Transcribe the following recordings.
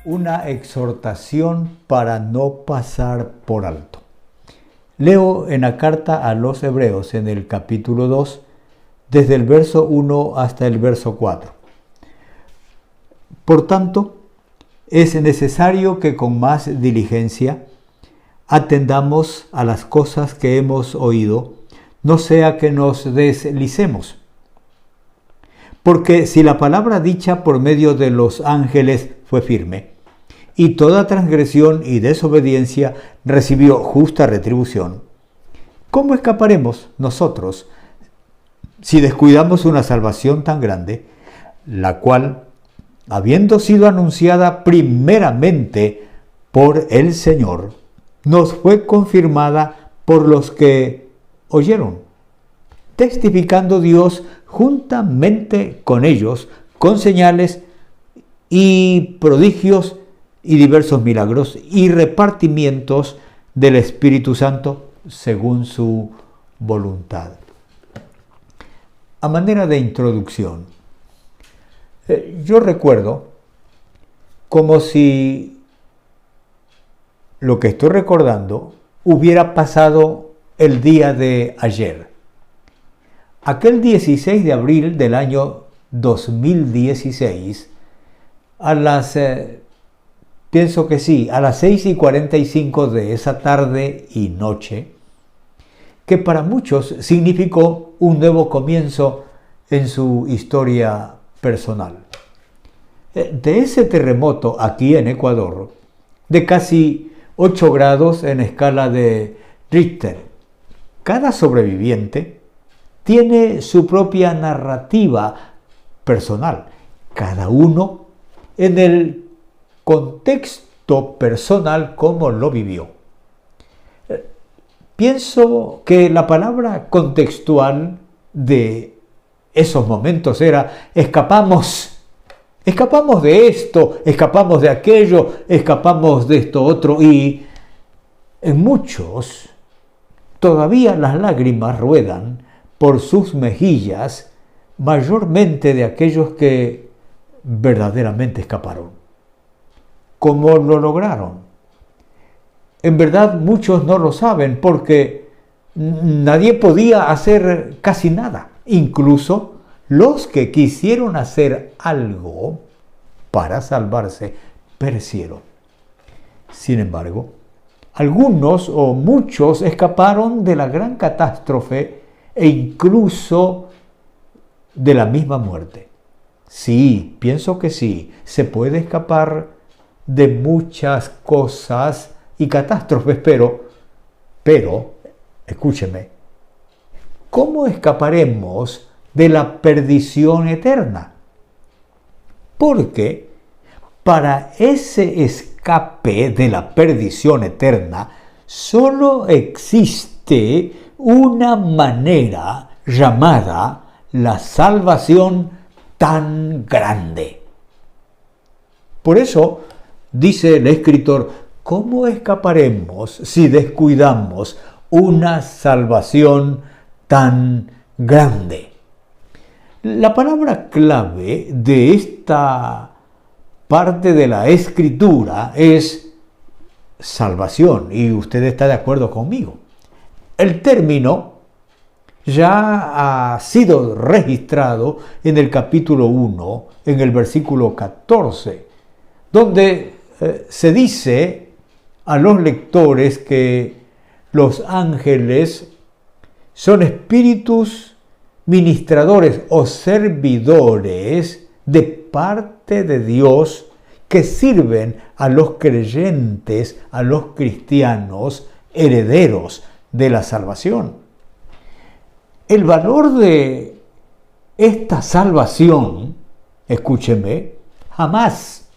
Una exhortación para no pasar por alto. Leo en la carta a los Hebreos en el capítulo 2, desde el verso 1 hasta el verso 4. Por tanto, es necesario que con más diligencia atendamos a las cosas que hemos oído, no sea que nos deslicemos. Porque si la palabra dicha por medio de los ángeles fue firme, y toda transgresión y desobediencia recibió justa retribución, ¿cómo escaparemos nosotros si descuidamos una salvación tan grande, la cual, habiendo sido anunciada primeramente por el Señor, nos fue confirmada por los que oyeron, testificando Dios juntamente con ellos, con señales y prodigios y diversos milagros y repartimientos del Espíritu Santo según su voluntad. A manera de introducción, yo recuerdo como si lo que estoy recordando hubiera pasado el día de ayer. Aquel 16 de abril del año 2016, a las 6:45 de esa tarde y noche, que para muchos significó un nuevo comienzo en su historia personal. De ese terremoto aquí en Ecuador, de casi 8 grados en escala de Richter, cada sobreviviente tiene su propia narrativa personal, cada uno en el contexto personal como lo vivió. Pienso que la palabra contextual de esos momentos era escapamos de esto, escapamos de aquello, escapamos de esto otro, y en muchos todavía las lágrimas ruedan por sus mejillas, mayormente de aquellos que verdaderamente escaparon. ¿Cómo lo lograron? En verdad muchos no lo saben porque nadie podía hacer casi nada. Incluso los que quisieron hacer algo para salvarse perecieron. Sin embargo, algunos o muchos escaparon de la gran catástrofe e incluso de la misma muerte. Sí, pienso que sí, se puede escapar de muchas cosas y catástrofes, pero, escúcheme, ¿cómo escaparemos de la perdición eterna? Porque para ese escape de la perdición eterna solo existe una manera llamada la salvación tan grande. Por eso dice el escritor, ¿cómo escaparemos si descuidamos una salvación tan grande? La palabra clave de esta parte de la escritura es salvación, y usted está de acuerdo conmigo. El término ya ha sido registrado en el capítulo 1, en el versículo 14, donde se dice a los lectores que los ángeles son espíritus ministradores o servidores de parte de Dios que sirven a los creyentes, a los cristianos, herederos de la salvación. El valor de esta salvación, escúcheme, jamás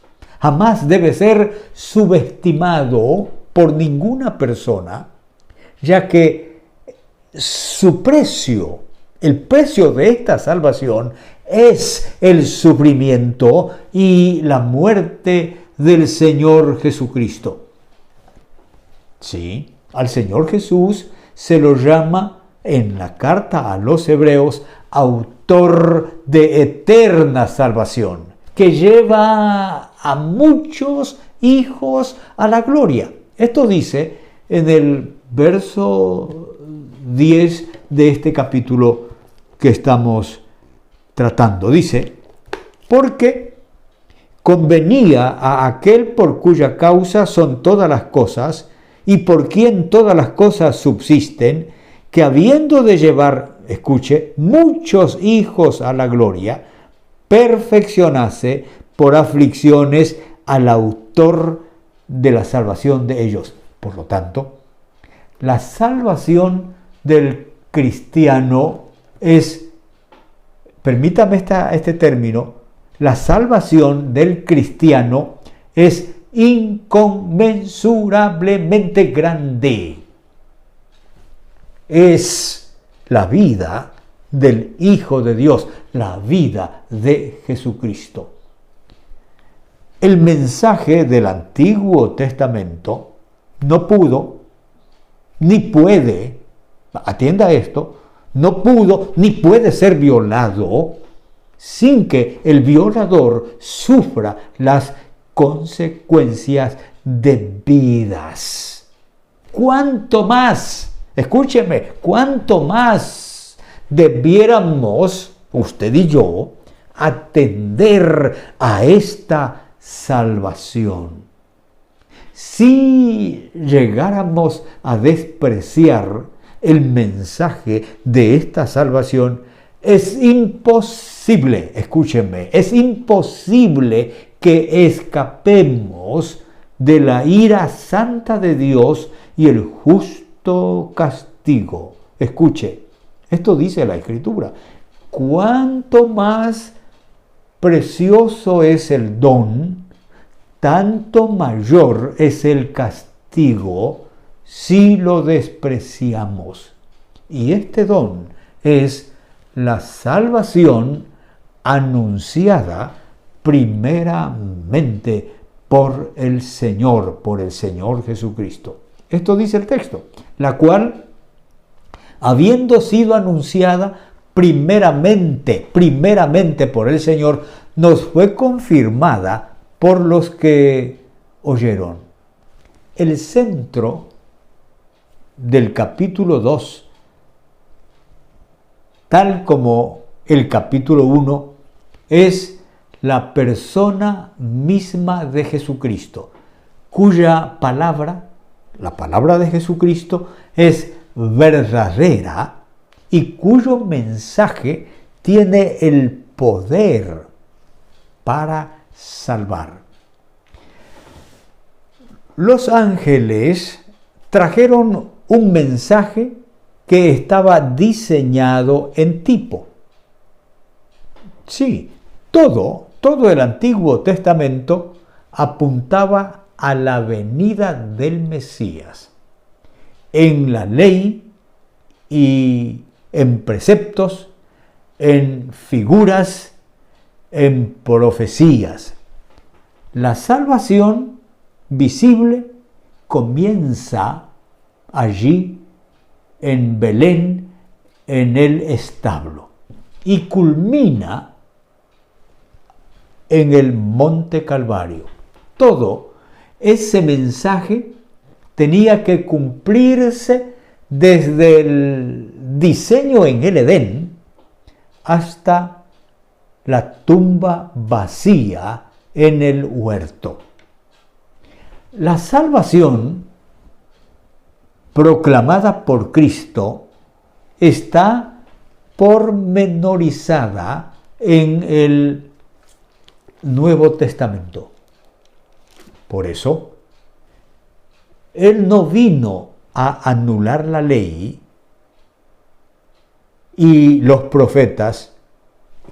debe ser subestimado por ninguna persona, ya que su precio, el precio de esta salvación, es el sufrimiento y la muerte del Señor Jesucristo. Sí, al Señor Jesús se lo llama en la carta a los Hebreos autor de eterna salvación, que lleva a muchos hijos a la gloria. Esto dice en el verso 10 de este capítulo que estamos tratando. Dice, porque convenía a aquel por cuya causa son todas las cosas y por quien todas las cosas subsisten, que habiendo de llevar, escuche, muchos hijos a la gloria, perfeccionase por aflicciones al autor de la salvación de ellos. Por lo tanto, la salvación del cristiano es, permítame este término, la salvación del cristiano es inconmensurablemente grande. Es la vida del Hijo de Dios, la vida de Jesucristo. El mensaje del Antiguo Testamento no pudo, ni puede, atienda esto, no pudo ni puede ser violado sin que el violador sufra las consecuencias debidas. ¿Cuánto más? Escúcheme, ¿cuánto más debiéramos, usted y yo, atender a esta salvación? Si llegáramos a despreciar el mensaje de esta salvación, es imposible, escúcheme, es imposible que escapemos de la ira santa de Dios y el justo castigo. Escuche, esto dice la Escritura. Cuanto más precioso es el don, tanto mayor es el castigo si lo despreciamos. Y este don es la salvación anunciada primeramente por el Señor Jesucristo. Esto dice el texto, la cual, habiendo sido anunciada primeramente por el Señor, nos fue confirmada por los que oyeron. El centro del capítulo 2, tal como el capítulo 1, es la persona misma de Jesucristo, cuya palabra, la palabra de Jesucristo, es verdadera y cuyo mensaje tiene el poder para salvar. Los ángeles trajeron un mensaje que estaba diseñado en tipo. Sí, todo el Antiguo Testamento apuntaba a la venida del Mesías. En la ley y en preceptos, en figuras, en profecías. La salvación visible comienza allí en Belén, en el establo, y culmina en el Monte Calvario. Todo ese mensaje tenía que cumplirse desde el diseño en el Edén hasta la tumba vacía en el huerto. La salvación proclamada por Cristo está pormenorizada en el Nuevo Testamento. Por eso, Él no vino a anular la ley y los profetas.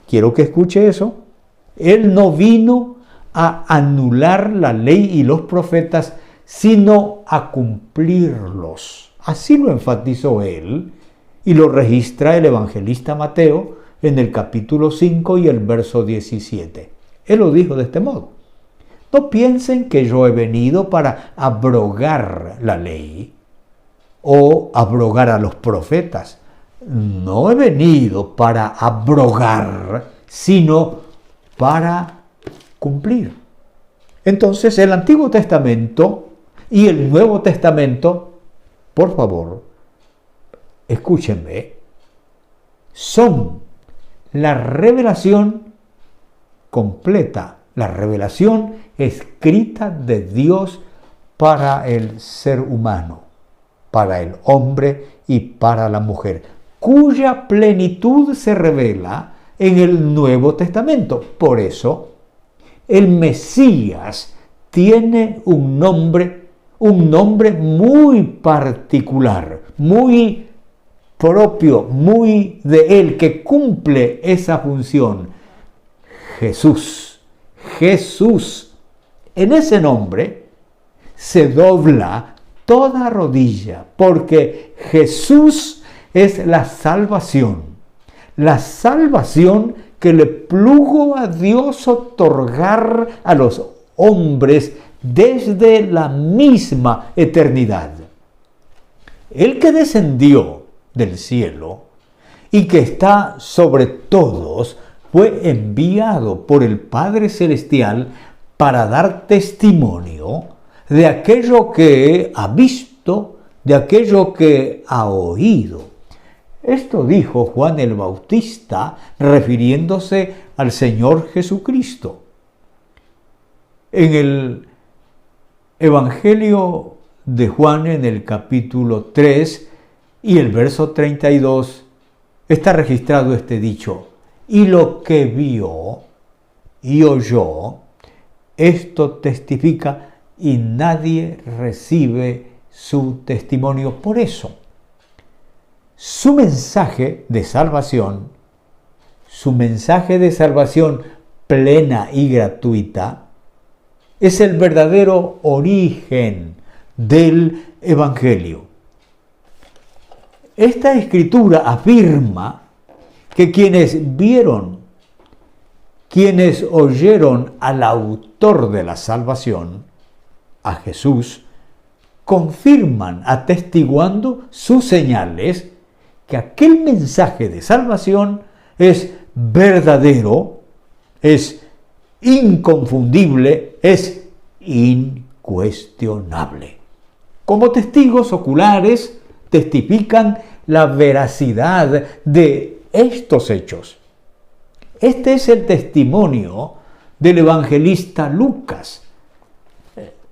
Quiero que escuche eso. Él no vino a anular la ley y los profetas, sino a cumplirlos. Así lo enfatizó él y lo registra el evangelista Mateo en el capítulo 5 y el verso 17. Él lo dijo de este modo: no piensen que yo he venido para abrogar la ley o abrogar a los profetas. No he venido para abrogar, sino para cumplir. Entonces el Antiguo Testamento y el Nuevo Testamento, por favor, escúchenme, son la revelación completa, la revelación escrita de Dios para el ser humano, para el hombre y para la mujer, cuya plenitud se revela en el Nuevo Testamento. Por eso, el Mesías tiene un nombre muy particular, muy propio, muy de él, que cumple esa función. Jesús. Jesús. En ese nombre se dobla toda rodilla, porque Jesús es la salvación que le plugo a Dios otorgar a los hombres desde la misma eternidad. El que descendió del cielo y que está sobre todos, fue enviado por el Padre Celestial para dar testimonio de aquello que ha visto, de aquello que ha oído. Esto dijo Juan el Bautista refiriéndose al Señor Jesucristo. En el Evangelio de Juan, en el capítulo 3 y el verso 32, está registrado este dicho: y lo que vio y oyó, esto testifica, y nadie recibe su testimonio. Por eso, su mensaje de salvación plena y gratuita, es el verdadero origen del Evangelio. Esta escritura afirma que quienes vieron, quienes oyeron al autor de la salvación, a Jesús, confirman, atestiguando sus señales, que aquel mensaje de salvación es verdadero, es inconfundible, es incuestionable. Como testigos oculares, testifican la veracidad de estos hechos. Este es el testimonio del evangelista Lucas.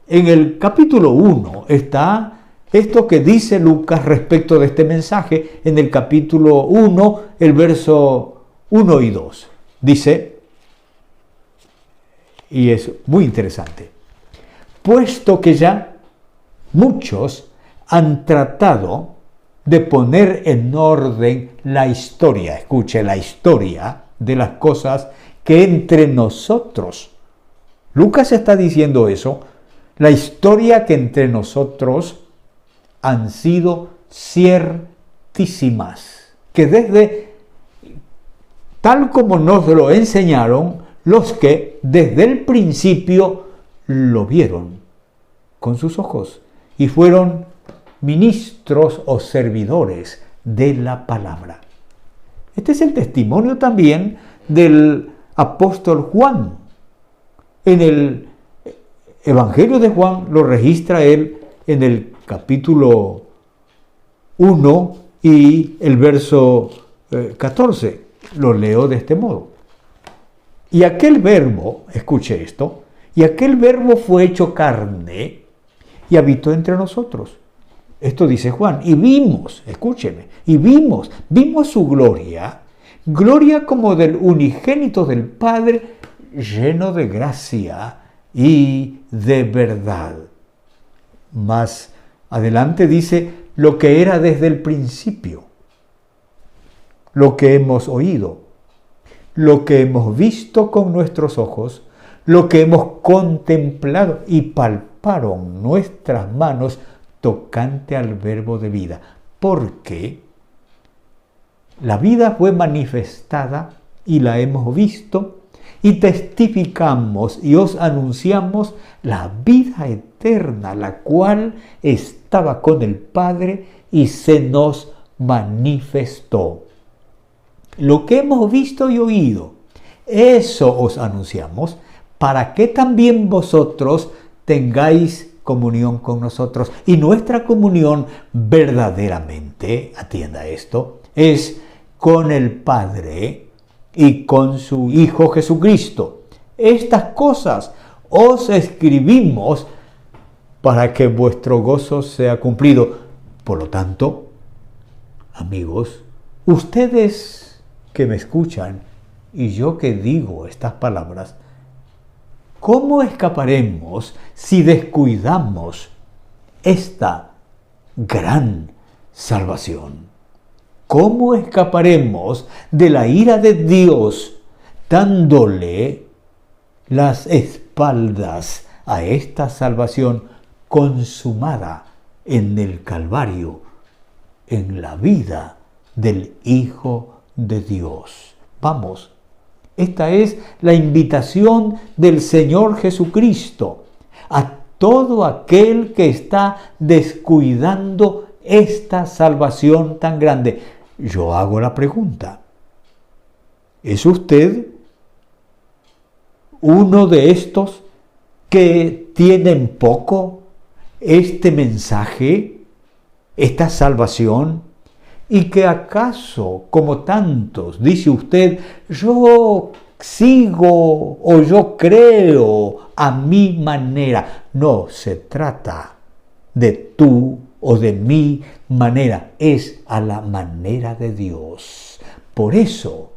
En el capítulo 1 está esto que dice Lucas respecto de este mensaje. En el capítulo 1, el verso 1 y 2. Dice, y es muy interesante: puesto que ya muchos han tratado de poner en orden la historia, escuche, la historia de las cosas que entre nosotros. Lucas está diciendo eso, la historia que entre nosotros han sido ciertísimas, que desde tal como nos lo enseñaron los que desde el principio lo vieron con sus ojos y fueron ministros o servidores de la palabra. Este es el testimonio también del apóstol Juan. En el Evangelio de Juan lo registra él en el capítulo 1 y el verso 14. Lo leo de este modo. Y aquel verbo, escuche esto, y aquel verbo fue hecho carne y habitó entre nosotros. Esto dice Juan, y vimos, escúcheme, y vimos su gloria como del unigénito del Padre, lleno de gracia y de verdad. Más adelante dice, lo que era desde el principio, lo que hemos oído, lo que hemos visto con nuestros ojos, lo que hemos contemplado y palparon nuestras manos tocante al verbo de vida, porque la vida fue manifestada y la hemos visto y testificamos y os anunciamos la vida eterna, la cual estaba con el Padre y se nos manifestó. Lo que hemos visto y oído, eso os anunciamos, para que también vosotros tengáis comunión con nosotros. Y nuestra comunión verdaderamente, atienda esto, es con el Padre y con su Hijo Jesucristo. Estas cosas os escribimos para que vuestro gozo sea cumplido. Por lo tanto, amigos, ustedes que me escuchan y yo que digo estas palabras, ¿cómo escaparemos si descuidamos esta gran salvación? ¿Cómo escaparemos de la ira de Dios dándole las espaldas a esta salvación consumada en el Calvario, en la vida del Hijo de Dios? Vamos, esta es la invitación del Señor Jesucristo a todo aquel que está descuidando esta salvación tan grande. Yo hago la pregunta: ¿es usted uno de estos que tienen poco este mensaje, esta salvación, y que acaso, como tantos, dice usted, yo sigo o yo creo a mi manera? No se trata de tú o de mi manera, es a la manera de Dios. Por eso,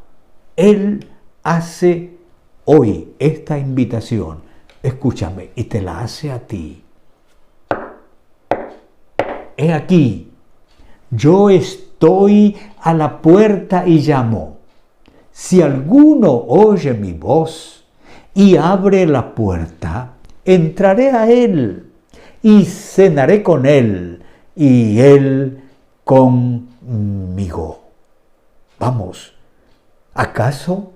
Él hace hoy esta invitación, escúchame, y te la hace a ti. He aquí, yo estoy a la puerta y llamo. Si alguno oye mi voz y abre la puerta, entraré a él y cenaré con él y él conmigo. Vamos, ¿acaso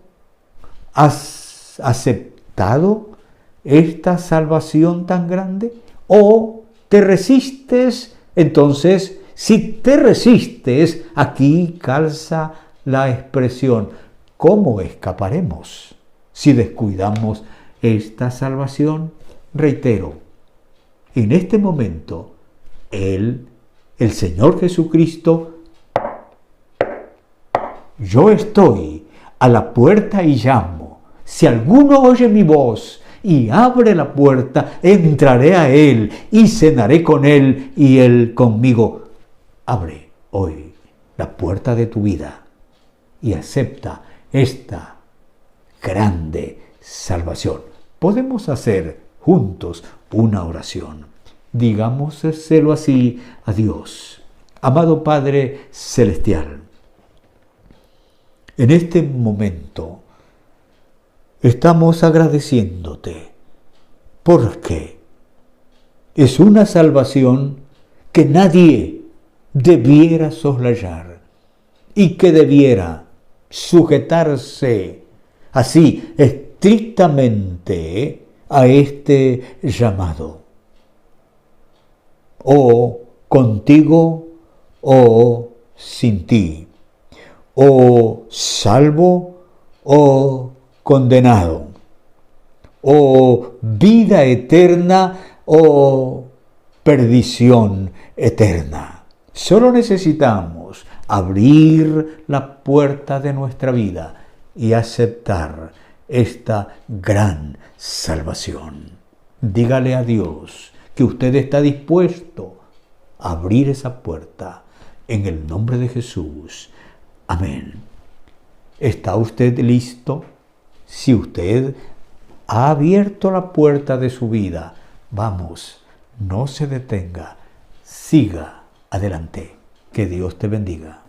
has aceptado esta salvación tan grande? ¿O te resistes? Entonces, si te resistes, aquí calza la expresión: ¿cómo escaparemos si descuidamos esta salvación? Reitero, en este momento, el Señor Jesucristo, yo estoy a la puerta y llamo. Si alguno oye mi voz y abre la puerta, entraré a él y cenaré con él y él conmigo. Abre hoy la puerta de tu vida y acepta esta grande salvación. Podemos hacer juntos una oración. Digámoselo así a Dios. Amado Padre Celestial, en este momento estamos agradeciéndote porque es una salvación que nadie debiera soslayar y que debiera sujetarse así estrictamente a este llamado. O contigo o sin ti, o salvo o condenado, o vida eterna o perdición eterna. Solo necesitamos abrir la puerta de nuestra vida y aceptar esta gran salvación. Dígale a Dios que usted está dispuesto a abrir esa puerta en el nombre de Jesús. Amén. ¿Está usted listo? Si usted ha abierto la puerta de su vida, vamos, no se detenga, siga adelante. Que Dios te bendiga.